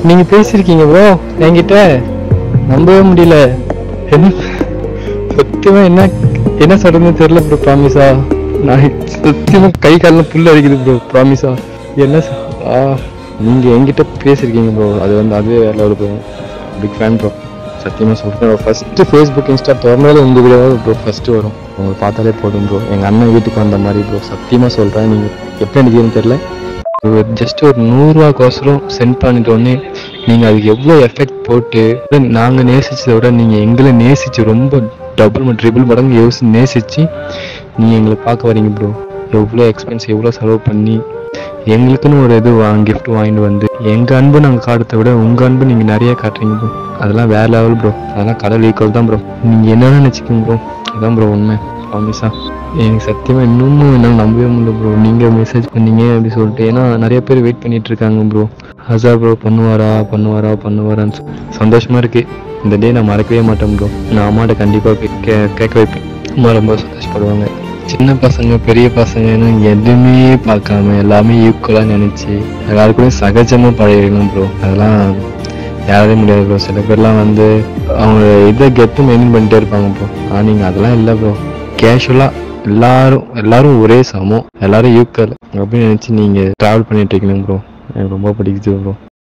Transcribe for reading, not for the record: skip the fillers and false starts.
நீங்க பேசிருக்கீங்க ப்ரோ என்கிட்ட, நம்பவே முடியல. என்ன சத்தியமா என்ன சொல்றதுன்னு தெரியல ப்ரோ. ப்ராமிஸா நான் சத்தியமா கை காலம் புல் அடிக்குது ப்ரோ. ப்ராமிஸா என்ன நீங்க என்கிட்ட பேசிருக்கீங்க ப்ரோ. அது வந்து அதுவே வேற level bro. Big fan bro. சத்தியமா சொல்றேன். ஃபர்ஸ்ட் ஃபேஸ்புக் இன்ஸ்டா திறந்தாலும் உங்க வீடியோ ப்ரோ ஃபர்ஸ்ட் வரும். உங்களை பார்த்தாலே போதும் ப்ரோ. எங்க அண்ணன் வீட்டுக்கு வந்த மாதிரி ப்ரோ. சத்தியமா சொல்றேன். நீங்க எப்படி நினைக்கிறீங்கன்னு தெரியல. ஜஸ்ட் ஒரு 100 ரூபாய்க்கோசரம் சென்ட் பண்ணிட்டோன்னே நீங்கள் அதுக்கு எவ்வளோ எஃபெக்ட் போட்டு நாங்கள் நேசிச்சதை விட நீங்கள் எங்களை நேசிச்சு ரொம்ப டபுள் ட்ரிபிள் மடங்கு நேசிச்சு நீங்கள் எங்களை பார்க்க வரீங்க ப்ரோ. எவ்வளோ எக்ஸ்பென்ஸ் எவ்வளோ செலவு பண்ணி எங்களுக்குன்னு ஒரு இது கிஃப்ட் வாங்கிட்டு வந்து எங்கள் அன்பு நாங்கள் காட்டுறதை விட உங்கள் அன்பு நீங்கள் நிறைய காட்டுறீங்க ப்ரோ. அதெல்லாம் வேற லெவல் ப்ரோ. அதெல்லாம் கடல் ஈக்குவல் தான் ப்ரோ. நீங்கள் என்ன நினச்சிக்கோங்க ப்ரோ. அதான் ப்ரோ உண்மை. ப்ராமிஸா எனக்கு சத்தியமாக இன்னமும் என்னால் நம்பவே முடியல ப்ரோ. நீங்கள் மெசேஜ் பண்ணீங்க அப்படி சொல்லிட்டு. ஏன்னா நிறைய பேர் வெயிட் பண்ணிட்டு இருக்காங்க ப்ரோ. ஹசார் ப்ரோ பண்ணுவாரான்னு சந்தோஷமாக இருக்குது. இந்த டே நான் மறக்கவே மாட்டேன் ப்ரோ. நான் அம்மாட்ட கண்டிப்பாக கேட்க வைப்பேன். அம்மா ரொம்ப சந்தோஷப்படுவாங்க. சின்ன பசங்க பெரிய பசங்கன்னு எதுவுமே பார்க்காம எல்லாமே ஈக்குவலாக நினச்சி எல்லாருக்குமே சகஜமாக பழகிடணும் ப்ரோ. அதெல்லாம் யாராலே முடியாது ப்ரோ. சில பேர்லாம் வந்து அவங்க இதை கெத்து மெயின்டைன் பண்ணிட்டே இருப்பாங்க ப்ரோ. ஆனால் நீங்கள் அதெல்லாம் இல்லை ப்ரோ. கேஷுவலாக எல்லாரும் ஒரே சமம், எல்லாரும் ஈக்குவல் அப்படின்னு நினச்சி நீங்கள் ட்ராவல் பண்ணிட்டு இருக்கீங்க ப்ரோ. எனக்கு ரொம்ப பிடிக்குது ப்ரோ.